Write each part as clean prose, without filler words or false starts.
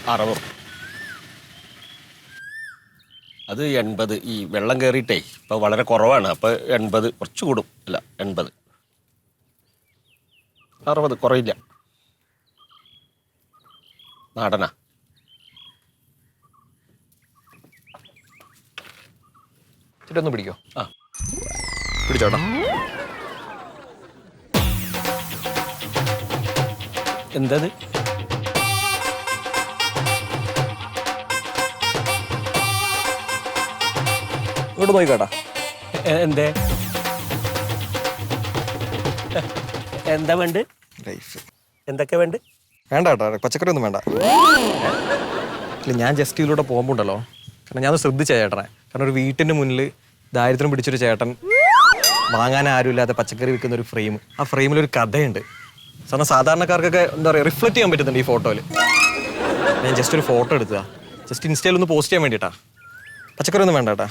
60. അത് 80. ഈ വെള്ളം കയറിയിട്ടേ ഇപ്പോൾ വളരെ കുറവാണ്. അപ്പോൾ 80 കുറച്ച് കൂടും. അല്ല 80. 60 കുറയില്ല. നാടനാ. ചേട്ടാ ഒന്ന് പിടിക്കോ? ആ പിടിച്ചോട്ടാ. എന്തത്? ഇങ്ങോട്ട് നോക്കിക്കാട്ടാ. എന്തേ? എന്താ വേണ്ട? ലൈഫ് എന്തൊക്കെ വേണ്ട? വേണ്ട കേട്ടോ, പച്ചക്കറി ഒന്നും വേണ്ട. ഇല്ല, ഞാൻ ജസ്റ്റ് ഇതിലൂടെ പോകുമ്പോൾ ഉണ്ടല്ലോ, കാരണം ഞാനത് ശ്രദ്ധിച്ച ചേട്ടനെ. കാരണം ഒരു വീട്ടിൻ്റെ മുന്നിൽ ദാരിദ്ര്യം പിടിച്ചൊരു ചേട്ടൻ വാങ്ങാൻ ആരുമില്ലാതെ പച്ചക്കറി വിൽക്കുന്ന ഒരു ഫ്രെയിം. ആ ഫ്രെയിമിലൊരു കഥയുണ്ട്. കാരണം സാധാരണക്കാർക്കൊക്കെ എന്താ പറയുക, റിഫ്ലക്റ്റ് ചെയ്യാൻ പറ്റുന്നുണ്ട് ഈ ഫോട്ടോയിൽ. ഞാൻ ജസ്റ്റ് ഒരു ഫോട്ടോ എടുത്തതാ, ജസ്റ്റ് ഇൻസ്റ്റയിൽ ഒന്ന് പോസ്റ്റ് ചെയ്യാൻ വേണ്ടിയിട്ടാ. പച്ചക്കറി ഒന്നും വേണ്ട കേട്ടാ.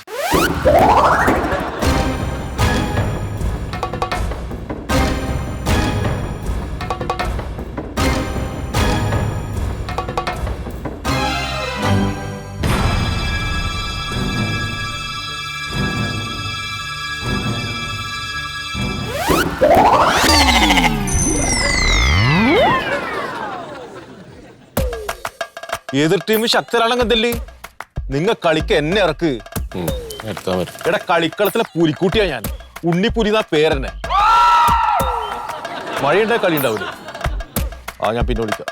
എതിർ ടീം ശക്തരാണെങ്കല്ലേ നിങ്ങ കളിക്ക് എന്നെ ഇറക്ക്. എടാ കളിക്കളത്തിലെ പുലിക്കൂട്ടിയാ ഞാൻ. ഉണ്ണിപ്പുലി എന്നാ പേരെന്നെ. മഴയുണ്ടായ കളി ഉണ്ടാവൂലേ? ആ ഞാൻ പിന്നെ വിളിക്കാം.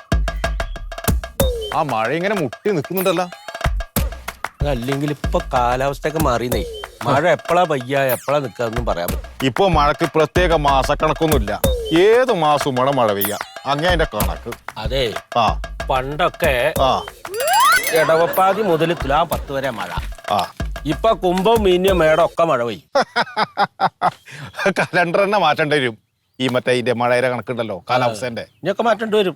ആ മഴ ഇങ്ങനെ മുട്ടി നിൽക്കുന്നുണ്ടല്ലോ. അല്ലെങ്കിൽ ഇപ്പൊ കാലാവസ്ഥയൊക്കെ മാറിയെന്നേ. മഴ എപ്പോഴാ പെയ്യ എപ്പോഴാ നിൽക്കാന്നും പറയാൻ പറ്റും. ഇപ്പൊ മഴക്ക് പ്രത്യേക മാസക്കണക്കൊന്നുമില്ല. ഏത് മാസവും മഴ പെയ്യ, അങ്ങനെ അതിന്റെ കണക്ക്. അതെ, ആ പണ്ടൊക്കെ ആ ഇടവപ്പാതി മുതൽ തുലാം 10 വരെ മഴ. ആ ഇപ്പൊ കുംഭം മീനും മേടം ഒക്കെ മഴ പെയ്യും. കലണ്ടർ തന്നെ മാറ്റേണ്ടി വരും. ഈ മറ്റേ ഇതിന്റെ മഴയുടെ കണക്കുണ്ടല്ലോ, കാലാവസ്ഥന്റെ. ഇനിയൊക്കെ മാറ്റേണ്ടി വരും.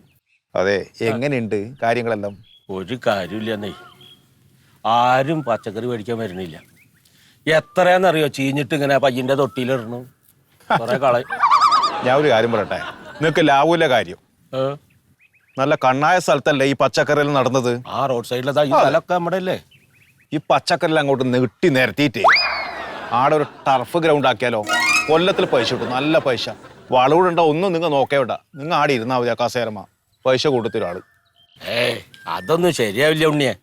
അതെ, എങ്ങനെയുണ്ട് കാര്യങ്ങളെല്ലാം? ഒരു കാര്യമില്ലെന്നേ. ആരും പച്ചക്കറി മേടിക്കാൻ വരുന്നില്ല. എത്രയാന്നറിയോ ചീഞ്ഞിട്ട് ഇങ്ങനെ പയ്യന്റെ തൊട്ടിയിലിടണു. കുറെ കളയും. ഞാൻ ഒരു കാര്യം പറയട്ടെ, നിങ്ങക്ക് ലാഭമില്ല കാര്യം. നല്ല കണ്ണായ സ്ഥലത്തല്ലേ ഈ പച്ചക്കറിയിൽ നടന്നത്? ആ റോഡ് സൈഡിലതാ ഈ സ്ഥലമൊക്കെ നമ്മുടെ അല്ലേ. ഈ പച്ചക്കറിയിൽ അങ്ങോട്ട് നീട്ടി നിരത്തിയിട്ട് ആടെ ഒരു ടർഫ് ഗ്രൗണ്ട് ആക്കിയാലോ? കൊല്ലത്തിൽ പൈസ കിട്ടും, നല്ല പൈസ. വളവിടുണ്ടോ ഒന്നും നിങ്ങൾ നോക്കേണ്ട. നിങ്ങൾ ആടെ ഇരുന്നാ മതി. കസേരമ പൈസ കൊടുത്തൊരാള്. അതൊന്നും ശരിയാവില്ല ഉണ്ണിയെ.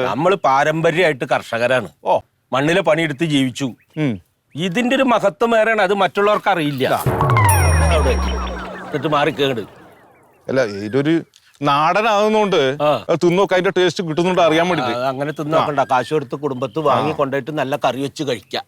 നമ്മള് പാരമ്പര്യമായിട്ട് കർഷകരാണ്. മണ്ണിലെ പണിയെടുത്ത് ജീവിച്ചു. ഇതിന്റെ ഒരു മഹത്വം വേറെയാണ്. അത് മറ്റുള്ളവർക്ക് അറിയില്ല. എന്നിട്ട് മാറിക്കേട്. അല്ല, ഇതൊരു നാടനാകുന്നോണ്ട് തിന്നോക്കെ അതിന്റെ ടേസ്റ്റ് കിട്ടുന്നുണ്ട് അറിയാൻ വേണ്ടി. അങ്ങനെ തിന്നോക്കണ്ട. കാശ് കൊടുത്ത് കുടുംബത്ത് വാങ്ങി കൊണ്ടുപോയിട്ട് നല്ല കറി വെച്ച് കഴിക്കാം.